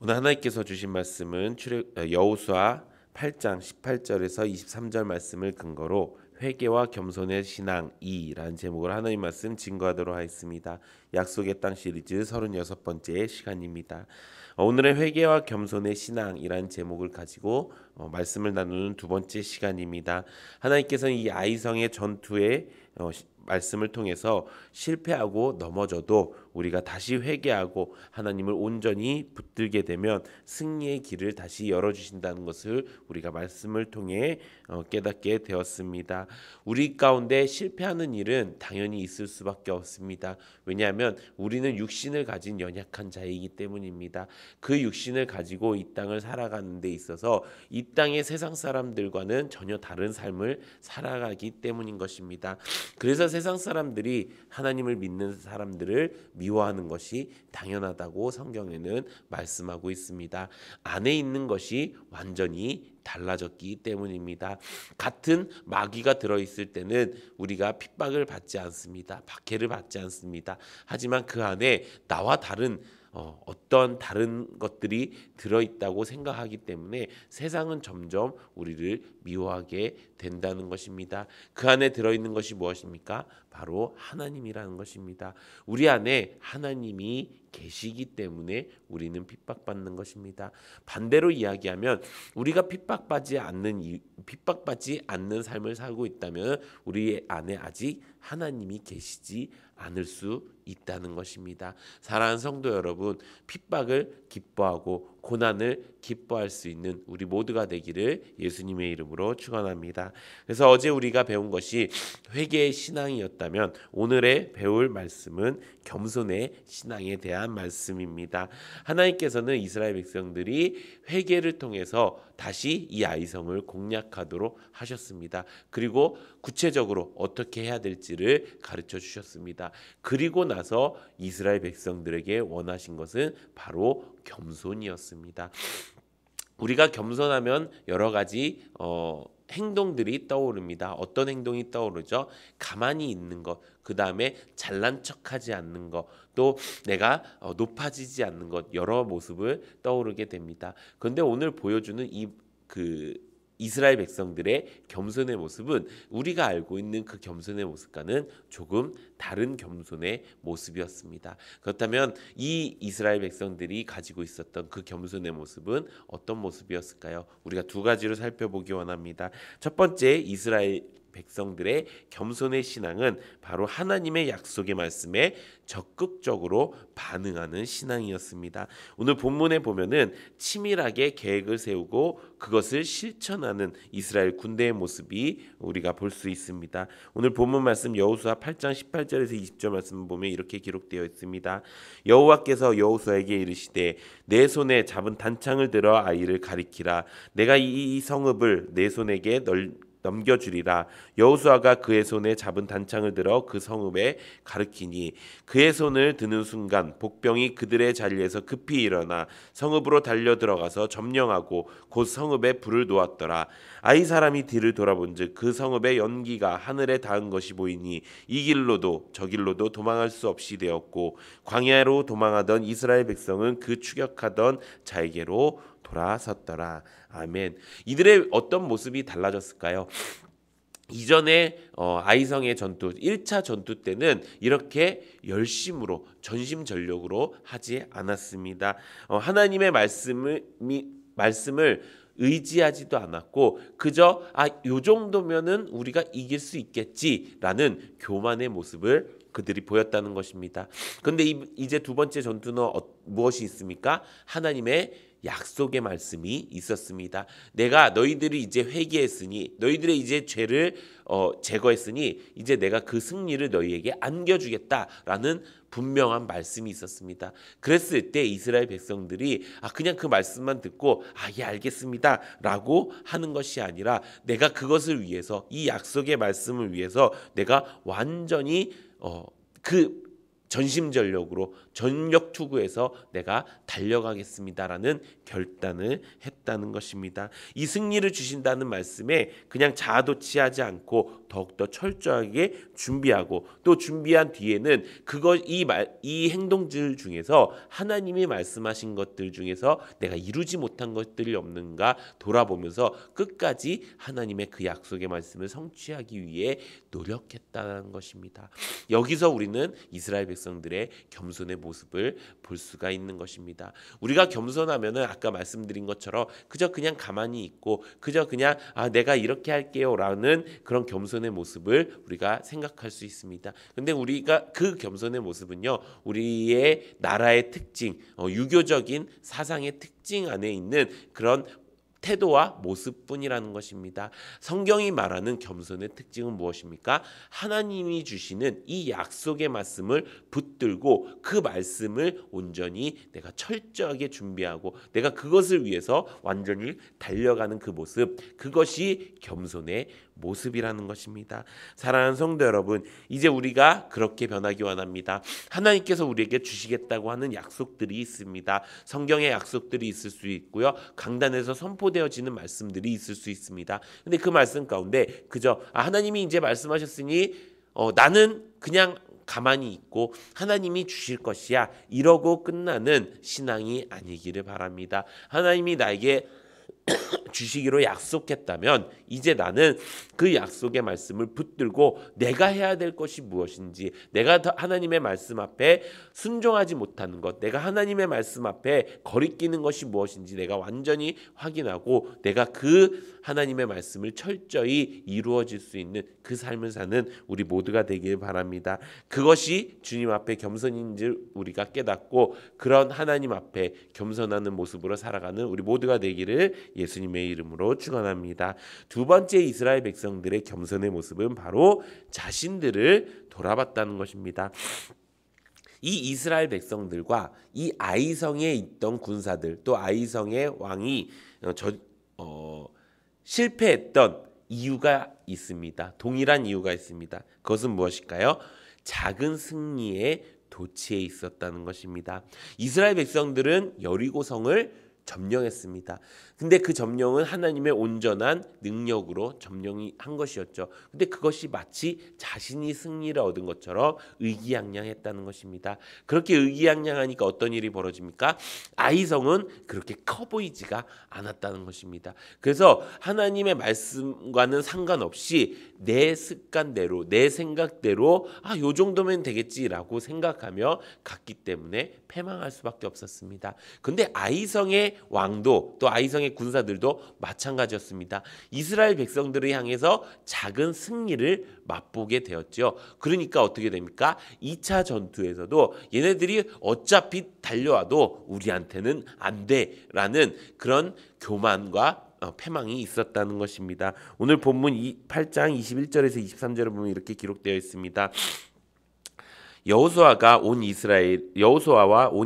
오늘 하나님께서 주신 말씀은 여호수아 8장 18절에서 23절 말씀을 근거로 회개와 겸손의 신앙 2라는 제목으로 하나님 말씀 증거하도록 하겠습니다. 약속의 땅 시리즈 36번째 시간입니다. 오늘의 회개와 겸손의 신앙이라는 제목을 가지고 말씀을 나누는 두 번째 시간입니다. 하나님께서는 이 아이성의 전투에 말씀을 통해서 실패하고 넘어져도 우리가 다시 회개하고 하나님을 온전히 붙들게 되면 승리의 길을 다시 열어주신다는 것을 우리가 말씀을 통해 깨닫게 되었습니다. 우리 가운데 실패하는 일은 당연히 있을 수밖에 없습니다. 왜냐하면 우리는 육신을 가진 연약한 자이기 때문입니다. 그 육신을 가지고 이 땅을 살아가는 데 있어서 이 땅의 세상 사람들과는 전혀 다른 삶을 살아가기 때문인 것입니다. 그래서 세상 사람들이 하나님을 믿는 사람들을 미워하는 것이 당연하다고 성경에는 말씀하고 있습니다. 안에 있는 것이 완전히 달라졌기 때문입니다. 같은 마귀가 들어있을 때는 우리가 핍박을 받지 않습니다. 박해를 받지 않습니다. 하지만 그 안에 나와 다른 어떤 다른 것들이 들어있다고 생각하기 때문에 세상은 점점 우리를 미워하게 된다는 것입니다. 그 안에 들어있는 것이 무엇입니까? 바로 하나님이라는 것입니다. 우리 안에 하나님이 계시기 때문에 우리는 핍박받는 것입니다. 반대로 이야기하면 우리가 핍박받지 않는 삶을 살고 있다면 우리 안에 아직 하나님이 계시지 않을 수 있다는 것입니다. 사랑하는 성도 여러분, 핍박을 기뻐하고 고난을 기뻐할 수 있는 우리 모두가 되기를 예수님의 이름으로 축원합니다. 그래서 어제 우리가 배운 것이 회개의 신앙이었다면 오늘의 배울 말씀은 겸손의 신앙에 대한 말씀입니다. 하나님께서는 이스라엘 백성들이 회개를 통해서 다시 이 아이성을 공략하도록 하셨습니다. 그리고 구체적으로 어떻게 해야 될지를 가르쳐 주셨습니다. 그리고 나서 이스라엘 백성들에게 원하신 것은 바로 겸손이었습니다. 우리가 겸손하면 여러 가지 행동들이 떠오릅니다. 어떤 행동이 떠오르죠? 가만히 있는 것, 그 다음에 잘난 척하지 않는 것, 또 내가 높아지지 않는 것, 여러 모습을 떠오르게 됩니다. 그런데 오늘 보여주는 이스라엘 백성들의 겸손의 모습은 우리가 알고 있는 그 겸손의 모습과는 조금 다른 겸손의 모습이었습니다. 그렇다면 이 이스라엘 백성들이 가지고 있었던 그 겸손의 모습은 어떤 모습이었을까요? 우리가 두 가지로 살펴보기 원합니다. 첫 번째, 이스라엘 백성들의 겸손의 신앙은 바로 하나님의 약속의 말씀에 적극적으로 반응하는 신앙이었습니다. 오늘 본문에 보면은 치밀하게 계획을 세우고 그것을 실천하는 이스라엘 군대의 모습이 우리가 볼 수 있습니다. 오늘 본문 말씀 여호수아 8장 18절에서 20절 말씀 보면 이렇게 기록되어 있습니다. 여호와께서 여호수아에게 이르시되 내 손에 잡은 단창을 들어 아이를 가리키라. 내가 이 성읍을 내 손에게 넘겨주리라. 여호수아가 그의 손에 잡은 단창을 들어 그 성읍에 가르키니 그의 손을 드는 순간 복병이 그들의 자리에서 급히 일어나 성읍으로 달려 들어가서 점령하고 곧 성읍에 불을 놓았더라. 아이 사람이 뒤를 돌아본즉 그 성읍의 연기가 하늘에 닿은 것이 보이니 이 길로도 저 길로도 도망할 수 없이 되었고 광야로 도망하던 이스라엘 백성은 그 추격하던 자에게로 돌아섰더라. 아멘. 이들의 어떤 모습이 달라졌을까요? 이전에 아이성의 전투 1차 전투 때는 이렇게 열심으로 전심전력으로 하지 않았습니다. 하나님의 말씀을 의지하지도 않았고 그저 요 정도면은 우리가 이길 수 있겠지라는 교만의 모습을 그들이 보였다는 것입니다. 그런데 이제 두 번째 전투는 무엇이 있습니까? 하나님의 약속의 말씀이 있었습니다. 내가 너희들이 이제 회개했으니 너희들의 이제 죄를 제거했으니 이제 내가 그 승리를 너희에게 안겨주겠다라는 분명한 말씀이 있었습니다. 그랬을 때 이스라엘 백성들이 그냥 그 말씀만 듣고 예 알겠습니다 라고 하는 것이 아니라 내가 그것을 위해서 이 약속의 말씀을 위해서 내가 완전히 그 전심전력으로 전력 투구해서 내가 달려가겠습니다라는 결단을 했다는 것입니다. 이 승리를 주신다는 말씀에 그냥 자아도취하지 않고 더욱더 철저하게 준비하고 또 준비한 뒤에는 이 행동들 중에서 하나님이 말씀하신 것들 중에서 내가 이루지 못한 것들이 없는가 돌아보면서 끝까지 하나님의 그 약속의 말씀을 성취하기 위해 노력했다는 것입니다. 여기서 우리는 이스라엘 백성들의 겸손의 모습을 볼 수가 있는 것입니다. 우리가 겸손하면은 아까 말씀드린 것처럼 그저 그냥 가만히 있고 그저 그냥 내가 이렇게 할게요라는 그런 겸손의 모습을 우리가 생각할 수 있습니다. 근데 우리가 그 겸손의 모습은요, 우리의 나라의 특징, 유교적인 사상의 특징 안에 있는 그런 태도와 모습뿐이라는 것입니다. 성경이 말하는 겸손의 특징은 무엇입니까? 하나님이 주시는 이 약속의 말씀을 붙들고 그 말씀을 온전히 내가 철저하게 준비하고 내가 그것을 위해서 완전히 달려가는 그 모습, 그것이 겸손의 모습이라는 것입니다. 사랑하는 성도 여러분, 이제 우리가 그렇게 변하기 원합니다. 하나님께서 우리에게 주시겠다고 하는 약속들이 있습니다. 성경의 약속들이 있을 수 있고요, 강단에서 선포되어지는 말씀들이 있을 수 있습니다. 근데 그 말씀 가운데 그저 하나님이 이제 말씀하셨으니 나는 그냥 가만히 있고 하나님이 주실 것이야 이러고 끝나는 신앙이 아니기를 바랍니다. 하나님이 나에게 주시기로 약속했다면 이제 나는 그 약속의 말씀을 붙들고 내가 해야 될 것이 무엇인지, 내가 하나님의 말씀 앞에 순종하지 못하는 것, 내가 하나님의 말씀 앞에 거리끼는 것이 무엇인지 내가 완전히 확인하고 내가 그 하나님의 말씀을 철저히 이루어질 수 있는 그 삶을 사는 우리 모두가 되길 바랍니다. 그것이 주님 앞에 겸손인 줄 우리가 깨닫고 그런 하나님 앞에 겸손하는 모습으로 살아가는 우리 모두가 되기를 예수님의 이름으로 축원합니다. 두 번째 이스라엘 백성들의 겸손의 모습은 바로 자신들을 돌아봤다는 것입니다. 이 이스라엘 백성들과 이 아이성에 있던 군사들, 또 아이성의 왕이 실패했던 이유가 있습니다. 동일한 이유가 있습니다. 그것은 무엇일까요? 작은 승리에 도취해 있었다는 것입니다. 이스라엘 백성들은 여리고성을 점령했습니다. 근데 그 점령은 하나님의 온전한 능력으로 점령이 한 것이었죠. 근데 그것이 마치 자신이 승리를 얻은 것처럼 의기양양했다는 것입니다. 그렇게 의기양양하니까 어떤 일이 벌어집니까? 아이성은 그렇게 커 보이지가 않았다는 것입니다. 그래서 하나님의 말씀과는 상관없이 내 습관대로, 내 생각대로 요 정도면 되겠지라고 생각하며 갔기 때문에 패망할 수밖에 없었습니다. 근데 아이성의 왕도 또 아이성의 군사들도 마찬가지였습니다. 이스라엘 백성들을 향해서 작은 승리를 맛보게 되었죠. 그러니까 어떻게 됩니까? 2차 전투에서도 얘네들이 어차피 달려와도 우리한테는 안 돼라는 그런 교만과 패망이 있었다는 것입니다. 오늘 본문 8장 21절에서 23절을 보면 이렇게 기록되어 있습니다. 여호수아와 온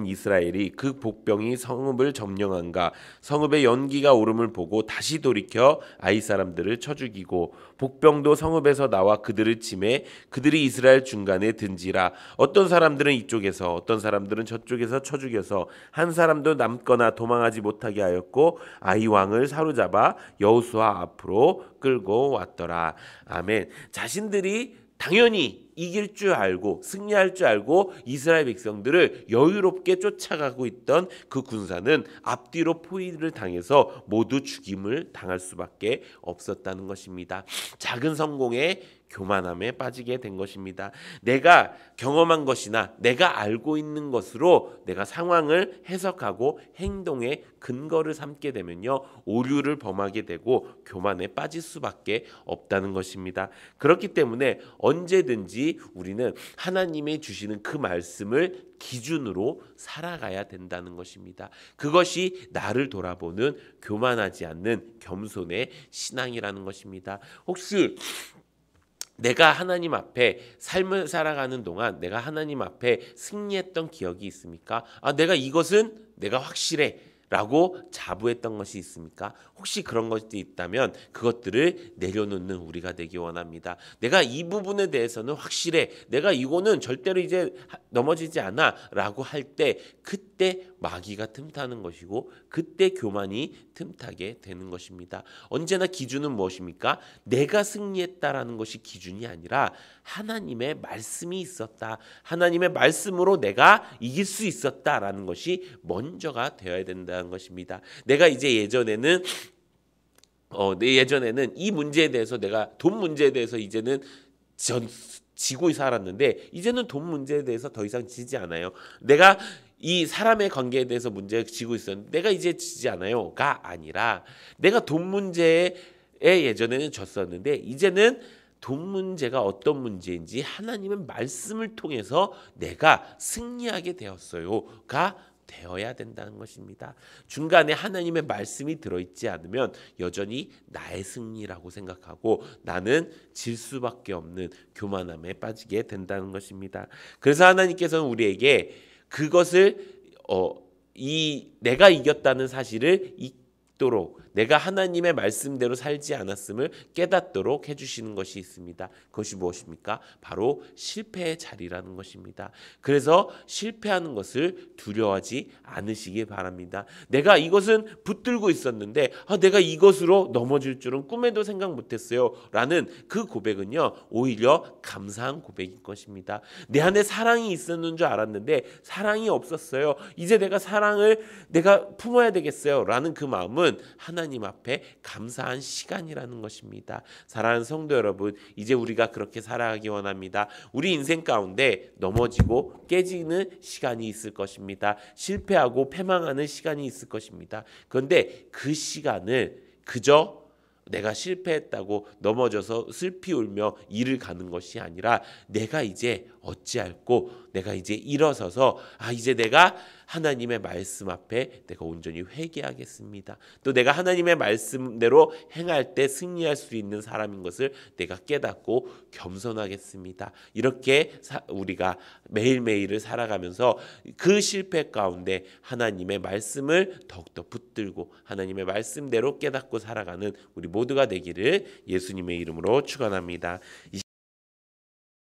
이스라엘이 그 복병이 성읍을 점령한가 성읍의 연기가 오름을 보고 다시 돌이켜 아이 사람들을 쳐 죽이고 복병도 성읍에서 나와 그들을 치매 그들이 이스라엘 중간에 든지라 어떤 사람들은 이쪽에서 어떤 사람들은 저쪽에서 쳐 죽여서 한 사람도 남거나 도망하지 못하게 하였고 아이 왕을 사로잡아 여호수아 앞으로 끌고 왔더라. 아멘. 자신들이 당연히 이길 줄 알고 승리할 줄 알고 이스라엘 백성들을 여유롭게 쫓아가고 있던 그 군사는 앞뒤로 포위를 당해서 모두 죽임을 당할 수밖에 없었다는 것입니다. 작은 성공에 교만함에 빠지게 된 것입니다. 내가 경험한 것이나 내가 알고 있는 것으로 내가 상황을 해석하고 행동의 근거를 삼게 되면요, 오류를 범하게 되고 교만에 빠질 수밖에 없다는 것입니다. 그렇기 때문에 언제든지 우리는 하나님이 주시는 그 말씀을 기준으로 살아가야 된다는 것입니다. 그것이 나를 돌아보는 교만하지 않는 겸손의 신앙이라는 것입니다. 혹시 내가 하나님 앞에 삶을 살아가는 동안 내가 하나님 앞에 승리했던 기억이 있습니까? 내가 이것은 내가 확실해 라고 자부했던 것이 있습니까? 혹시 그런 것이 있다면 그것들을 내려놓는 우리가 되기 원합니다. 내가 이 부분에 대해서는 확실해. 내가 이거는 절대로 이제 넘어지지 않아 라고 할 때 그때 마귀가 틈타는 것이고 그때 교만이 틈타게 되는 것입니다. 언제나 기준은 무엇입니까? 내가 승리했다라는 것이 기준이 아니라 하나님의 말씀이 있었다. 하나님의 말씀으로 내가 이길 수 있었다라는 것이 먼저가 되어야 된다는 것입니다. 내가 이제 예전에는 이 문제에 대해서 내가 돈 문제에 대해서 이제는 지고 살았는데 이제는 돈 문제에 대해서 더 이상 지지 않아요. 내가 이 사람의 관계에 대해서 문제를 지고 있었는데 내가 이제 지지 않아요가 아니라 내가 돈 문제에 예전에는 졌었는데 이제는 돈 문제가 어떤 문제인지 하나님의 말씀을 통해서 내가 승리하게 되었어요가 되어야 된다는 것입니다. 중간에 하나님의 말씀이 들어있지 않으면 여전히 나의 승리라고 생각하고 나는 질 수밖에 없는 교만함에 빠지게 된다는 것입니다. 그래서 하나님께서는 우리에게 그것을 내가 이겼다는 사실을 잊도록 내가 하나님의 말씀대로 살지 않았음을 깨닫도록 해주시는 것이 있습니다. 그것이 무엇입니까? 바로 실패의 자리라는 것입니다. 그래서 실패하는 것을 두려워하지 않으시기 바랍니다. 내가 이것은 붙들고 있었는데 내가 이것으로 넘어질 줄은 꿈에도 생각 못했어요 라는 그 고백은요 오히려 감사한 고백일 것입니다. 내 안에 사랑이 있었는 줄 알았는데 사랑이 없었어요. 이제 내가 사랑을 내가 품어야 되겠어요 라는 그 마음은 하나님 앞에 감사한 시간이라는 것입니다. 사랑하는 성도 여러분, 이제 우리가 그렇게 살아가기 원합니다. 우리 인생 가운데 넘어지고 깨지는 시간이 있을 것입니다. 실패하고 패망하는 시간이 있을 것입니다. 그런데 그 시간을 그저 내가 실패했다고 넘어져서 슬피 울며 일을 가는 것이 아니라 내가 이제 어찌할꼬 내가 이제 일어서서 이제 내가 하나님의 말씀 앞에 내가 온전히 회개하겠습니다. 또 내가 하나님의 말씀대로 행할 때 승리할 수 있는 사람인 것을 내가 깨닫고 겸손하겠습니다. 이렇게 우리가 매일매일을 살아가면서 그 실패 가운데 하나님의 말씀을 더욱더 붙들고 하나님의 말씀대로 깨닫고 살아가는 우리 모두가 되기를 예수님의 이름으로 축원합니다. 이